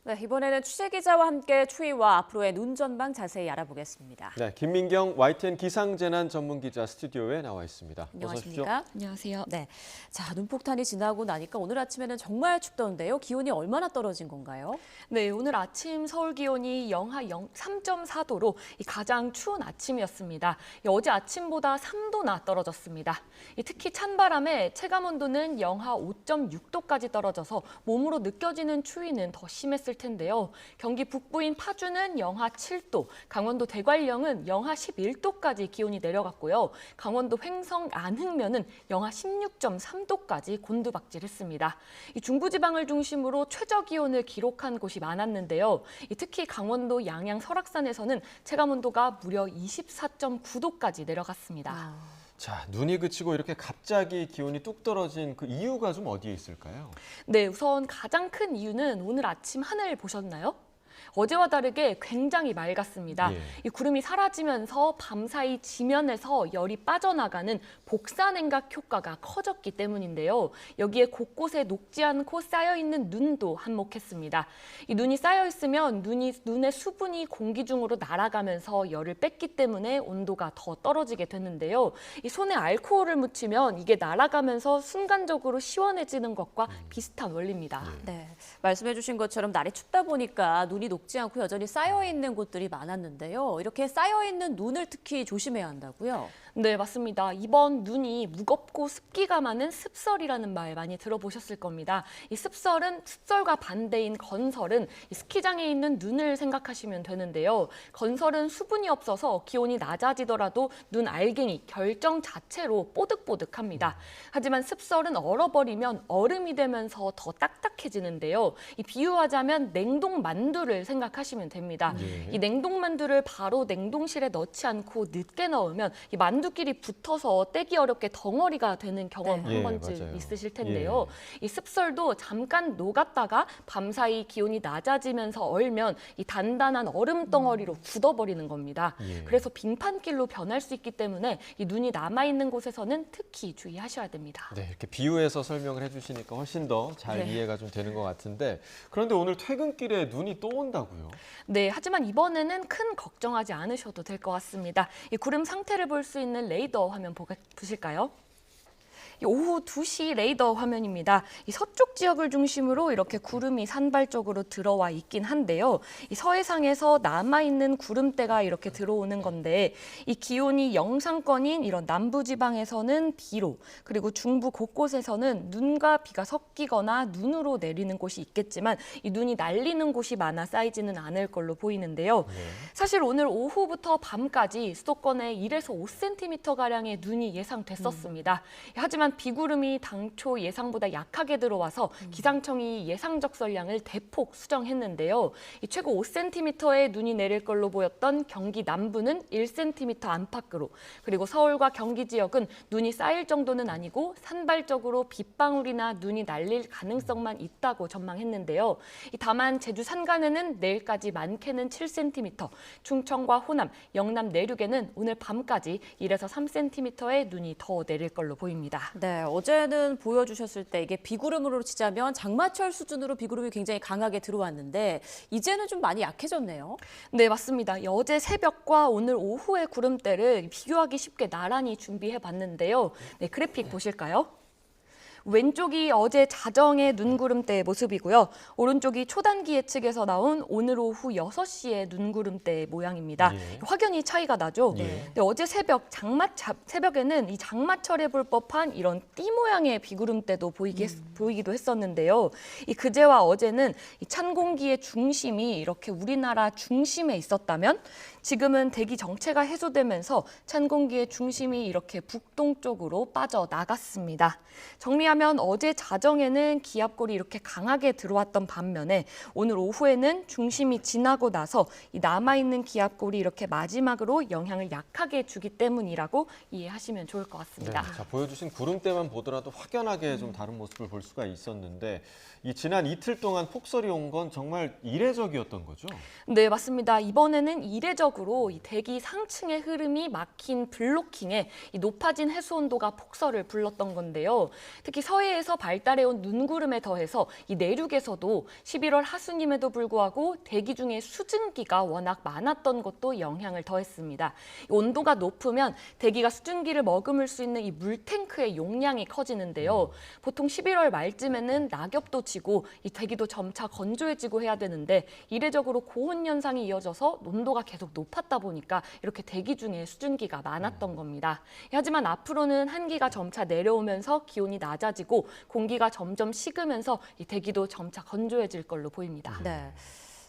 네, 이번에는 취재 기자와 함께 추위와 앞으로의 눈 전망 자세히 알아보겠습니다. 네, 김민경 YTN 기상재난 전문 기자 스튜디오에 나와 있습니다. 안녕하십니까? 안녕하세요. 네, 자 눈폭탄이 지나고 나니까 오늘 아침에는 정말 춥던데요. 기온이 얼마나 떨어진 건가요? 네, 오늘 아침 서울 기온이 영하 3.4도로 가장 추운 아침이었습니다. 어제 아침보다 3도나 떨어졌습니다. 특히 찬바람에 체감온도는 영하 5.6도까지 떨어져서 몸으로 느껴지는 추위는 더 심했을 텐데요. 경기 북부인 파주는 영하 7도, 강원도 대관령은 영하 11도까지 기온이 내려갔고요. 강원도 횡성 안흥면은 영하 16.3도까지 곤두박질했습니다. 중부지방을 중심으로 최저 기온을 기록한 곳이 많았는데요. 특히 강원도 양양 설악산에서는 체감온도가 무려 24.9도까지 내려갔습니다. 자, 눈이 그치고 이렇게 갑자기 기온이 뚝 떨어진 그 이유가 좀 어디에 있을까요? 네, 우선 가장 큰 이유는 오늘 아침 하늘 보셨나요? 어제와 다르게 굉장히 맑았습니다. 예. 이 구름이 사라지면서 밤사이 지면에서 열이 빠져나가는 복사냉각 효과가 커졌기 때문인데요. 여기에 곳곳에 녹지 않고 쌓여있는 눈도 한몫했습니다. 이 눈이 쌓여있으면 눈의 수분이 공기 중으로 날아가면서 열을 뺐기 때문에 온도가 더 떨어지게 됐는데요. 이 손에 알코올을 묻히면 이게 날아가면서 순간적으로 시원해지는 것과 비슷한 원리입니다. 네, 말씀해 주신 것처럼 날이 춥다 보니까 눈이 녹지 않고 여전히 쌓여있는 곳들이 많았는데요. 이렇게 쌓여있는 눈을 특히 조심해야 한다고요? 네, 맞습니다. 이번 눈이 무겁고 습기가 많은 습설이라는 말 많이 들어보셨을 겁니다. 이 습설과 반대인 건설은 이 스키장에 있는 눈을 생각하시면 되는데요. 건설은 수분이 없어서 기온이 낮아지더라도 눈 알갱이, 결정 자체로 뽀득뽀득합니다. 하지만 습설은 얼어버리면 얼음이 되면서 더 딱딱해지는데요. 이 비유하자면 냉동 만두를 생각하시면 됩니다. 예. 이 냉동 만두를 바로 냉동실에 넣지 않고 늦게 넣으면 이 만두끼리 붙어서 떼기 어렵게 덩어리가 되는 경험 네. 한 번쯤 맞아요. 있으실 텐데요. 이 습설도 잠깐 녹았다가 밤사이 기온이 낮아지면서 얼면 이 단단한 얼음 덩어리로 굳어버리는 겁니다. 예. 그래서 빙판길로 변할 수 있기 때문에 이 눈이 남아있는 곳에서는 특히 주의하셔야 됩니다. 네, 이렇게 비유해서 설명을 해주시니까 훨씬 더 잘 네. 이해가 좀 되는 것 같은데, 그런데 오늘 퇴근길에 눈이 또 온다고요? 네, 하지만 이번에는 큰 걱정하지 않으셔도 될 것 같습니다. 이 구름 상태를 볼 수 있는 레이더 화면 보실까요? 오후 2시 레이더 화면입니다. 이 서쪽 지역을 중심으로 이렇게 구름이 산발적으로 들어와 있긴 한데요. 이 서해상에서 남아있는 구름대가 이렇게 들어오는 건데 이 기온이 영상권인 이런 남부지방에서는 비로 그리고 중부 곳곳에서는 눈과 비가 섞이거나 눈으로 내리는 곳이 있겠지만 이 눈이 날리는 곳이 많아 쌓이지는 않을 걸로 보이는데요. 사실 오늘 오후부터 밤까지 수도권에 1에서 5cm가량의 눈이 예상됐었습니다. 하지만 비구름이 당초 예상보다 약하게 들어와서 기상청이 예상 적설량을 대폭 수정했는데요. 최고 5cm의 눈이 내릴 걸로 보였던 경기 남부는 1cm 안팎으로 그리고 서울과 경기 지역은 눈이 쌓일 정도는 아니고 산발적으로 빗방울이나 눈이 날릴 가능성만 있다고 전망했는데요. 다만 제주 산간에는 내일까지 많게는 7cm, 충청과 호남, 영남 내륙에는 오늘 밤까지 1에서 3cm의 눈이 더 내릴 걸로 보입니다. 네, 어제는 보여주셨을 때 이게 비구름으로 치자면 장마철 수준으로 비구름이 굉장히 강하게 들어왔는데 이제는 좀 많이 약해졌네요. 네, 맞습니다. 어제 새벽과 오늘 오후의 구름대를 비교하기 쉽게 나란히 준비해봤는데요. 네, 그래픽 보실까요? 왼쪽이 어제 자정의 눈구름대의 모습이고요. 오른쪽이 초단기 예측에서 나온 오늘 오후 6시의 눈구름대의 모양입니다. 예. 확연히 차이가 나죠. 예. 근데 어제 새벽에는 이 장마철에 볼 법한 이런 띠 모양의 비구름대도 보이기도 했었는데요. 이 그제와 어제는 이 찬 공기의 중심이 이렇게 우리나라 중심에 있었다면 지금은 대기 정체가 해소되면서 찬 공기의 중심이 이렇게 북동쪽으로 빠져나갔습니다. 정리하면 어제 자정에는 기압골이 이렇게 강하게 들어왔던 반면에 오늘 오후에는 중심이 지나고 나서 이 남아있는 기압골이 이렇게 마지막으로 영향을 약하게 주기 때문이라고 이해하시면 좋을 것 같습니다. 네, 자, 보여주신 구름대만 보더라도 확연하게 좀 다른 모습을 볼 수가 있었는데 이 지난 이틀 동안 폭설이 온 건 정말 이례적이었던 거죠? 네, 맞습니다. 이번에는 이례적으로 이 대기 상층의 흐름이 막힌 블로킹에 이 높아진 해수 온도가 폭설을 불렀던 건데요. 특히 특히 서해에서 발달해온 눈구름에 더해서 이 내륙에서도 11월 하순임에도 불구하고 대기 중에 수증기가 워낙 많았던 것도 영향을 더했습니다. 온도가 높으면 대기가 수증기를 머금을 수 있는 이 물탱크의 용량이 커지는데요. 보통 11월 말쯤에는 낙엽도 지고 이 대기도 점차 건조해지고 해야 되는데 이례적으로 고온 현상이 이어져서 온도가 계속 높았다 보니까 이렇게 대기 중에 수증기가 많았던 겁니다. 하지만 앞으로는 한기가 점차 내려오면서 기온이 낮아지고 공기가 점점 식으면서 이 대기도 점차 건조해질 걸로 보입니다. 네.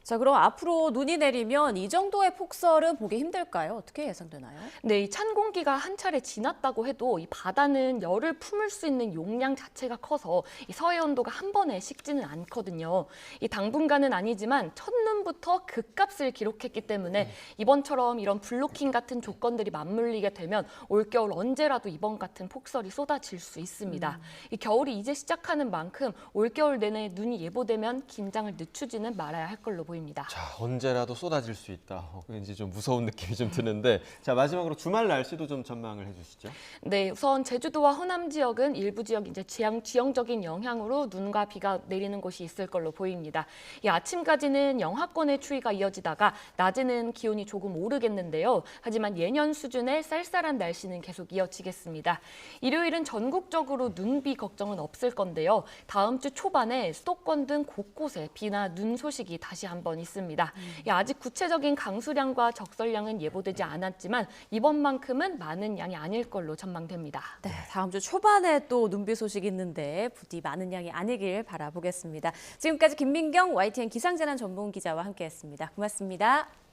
자, 그럼 앞으로 눈이 내리면 이 정도의 폭설은 보기 힘들까요? 어떻게 예상되나요? 네, 이 찬 공기가 한 차례 지났다고 해도 이 바다는 열을 품을 수 있는 용량 자체가 커서 이 서해 온도가 한 번에 식지는 않거든요. 이 당분간은 아니지만 첫눈부터 극값을 기록했기 때문에 이번처럼 이런 블로킹 같은 조건들이 맞물리게 되면 올겨울 언제라도 이번 같은 폭설이 쏟아질 수 있습니다. 이 겨울이 이제 시작하는 만큼 올겨울 내내 눈이 예보되면 긴장을 늦추지는 말아야 할 걸로 보입니다. 자, 언제라도 쏟아질 수 있다. 왠지 좀 무서운 느낌이 좀 드는데, 자, 마지막으로 주말 날씨도 좀 전망을 해주시죠. 네, 우선 제주도와 호남 지역은 일부 지역 이제 지형적인 영향으로 눈과 비가 내리는 곳이 있을 걸로 보입니다. 이 아침까지는 영하권의 추위가 이어지다가 낮에는 기온이 조금 오르겠는데요. 하지만 예년 수준의 쌀쌀한 날씨는 계속 이어지겠습니다. 일요일은 전국적으로 눈비 걱정은 없을 건데요. 다음 주 초반에 수도권 등 곳곳에 비나 눈 소식이 다시 한번 있습니다. 아직 구체적인 강수량과 적설량은 예보되지 않았지만 이번만큼은 많은 양이 아닐 걸로 전망됩니다. 네, 다음 주 초반에 또 눈비 소식이 있는데 부디 많은 양이 아니길 바라보겠습니다. 지금까지 김민경 YTN 기상재난 전문 기자와 함께했습니다. 고맙습니다.